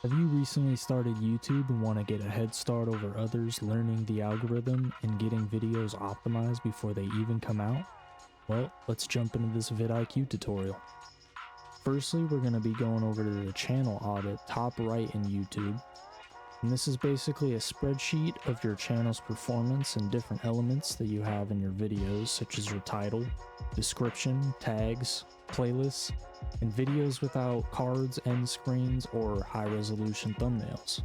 Have you recently started YouTube and want to get a head start over others learning the algorithm and getting videos optimized before they even come out? Well, let's jump into this vidIQ tutorial. Firstly, we're going to be going over to the channel audit top right in YouTube. And this is basically a spreadsheet of your channel's performance and different elements that you have in your videos, such as your title, description, tags, playlists, and videos without cards, end screens, or high-resolution thumbnails.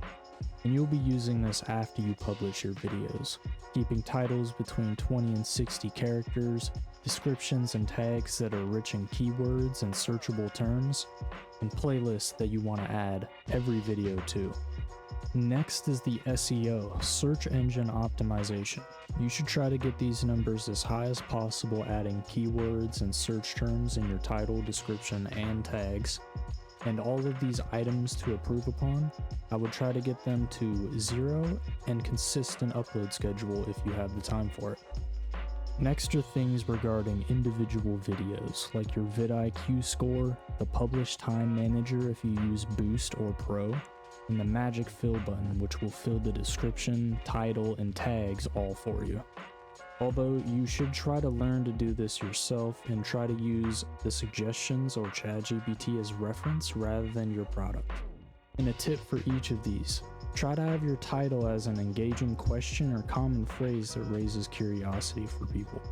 And you'll be using this after you publish your videos, keeping titles between 20 and 60 characters, descriptions and tags that are rich in keywords and searchable terms, and playlists that you want to add every video to. Next is the SEO, search engine optimization. You should try to get these numbers as high as possible, adding keywords and search terms in your title, description, and tags. And all of these items to improve upon, I would try to get them to 0 and consistent upload schedule if you have the time for it. Next are things regarding individual videos, like your vidIQ score, the publish time manager if you use Boost or Pro, and the magic fill button, which will fill the description, title, and tags all for you. Although you should try to learn to do this yourself and try to use the suggestions or ChatGPT as reference rather than your product. And a tip for each of these, try to have your title as an engaging question or common phrase that raises curiosity for people.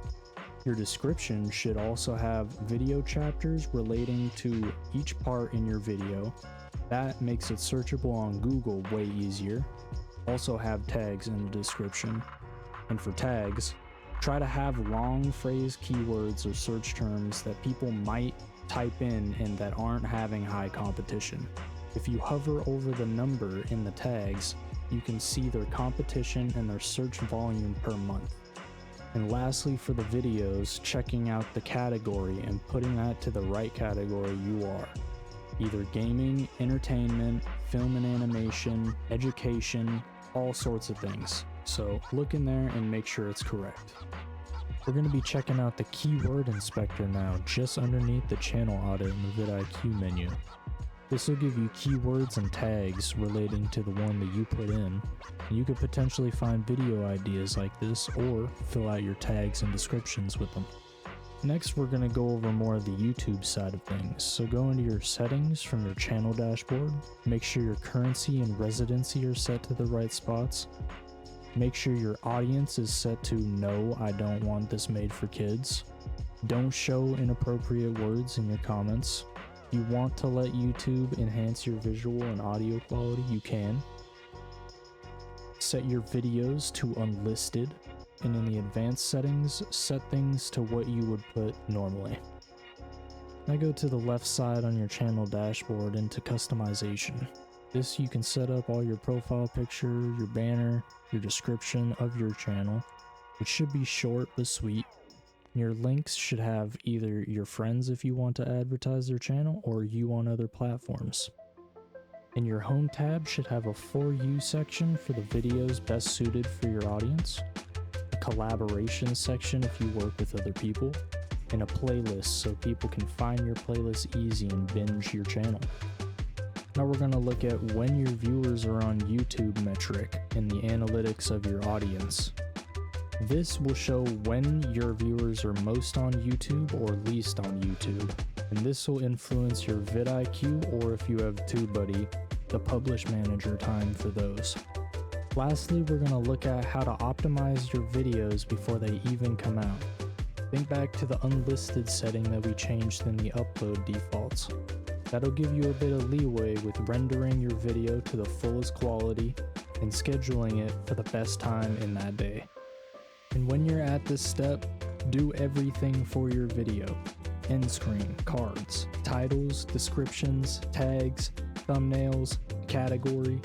Your description should also have video chapters relating to each part in your video. That makes it searchable on Google way easier. Also have tags in the description. And for tags, try to have long phrase keywords or search terms that people might type in and that aren't having high competition. If you hover over the number in the tags, you can see their competition and their search volume per month. And lastly, for the videos, checking out the category and putting that to the right category you are. Either gaming, entertainment, film and animation, education, all sorts of things. So look in there and make sure it's correct. We're going to be checking out the keyword inspector now, just underneath the channel audit in the vidIQ menu. This will give you keywords and tags relating to the one that you put in. You could potentially find video ideas like this or fill out your tags and descriptions with them. Next, we're going to go over more of the YouTube side of things. So go into your settings from your channel dashboard. Make sure your currency and residency are set to the right spots. Make sure your audience is set to no, I don't want this made for kids. Don't show inappropriate words in your comments. If you want to let YouTube enhance your visual and audio quality, you can. Set your videos to unlisted. And in the advanced settings, set things to what you would put normally. Now go to the left side on your channel dashboard into customization. This you can set up all your profile picture, your banner, your description of your channel, which should be short but sweet. Your links should have either your friends if you want to advertise their channel or you on other platforms. And your home tab should have a For You section for the videos best suited for your audience, collaboration section if you work with other people, and a playlist so people can find your playlist easy and binge your channel. Now we're going to look at when your viewers are on YouTube metric and the analytics of your audience. This will show when your viewers are most on YouTube or least on YouTube, and this will influence your vidIQ, or if you have TubeBuddy, the publish manager time for those. Lastly, we're going to look at how to optimize your videos before they even come out. Think back to the unlisted setting that we changed in the upload defaults. That'll give you a bit of leeway with rendering your video to the fullest quality and scheduling it for the best time in that day. And when you're at this step, do everything for your video. End screen, cards, titles, descriptions, tags, thumbnails, category,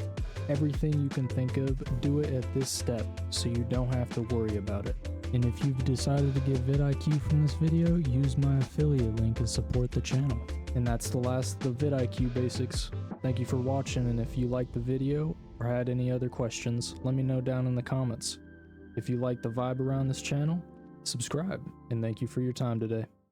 everything you can think of, do it at this step so you don't have to worry about it. And if you've decided to get vidIQ from this video, use my affiliate link and support the channel. And that's the last of the vidIQ basics. Thank you for watching, and if you liked the video or had any other questions, let me know down in the comments. If you like the vibe around this channel, subscribe, and thank you for your time today.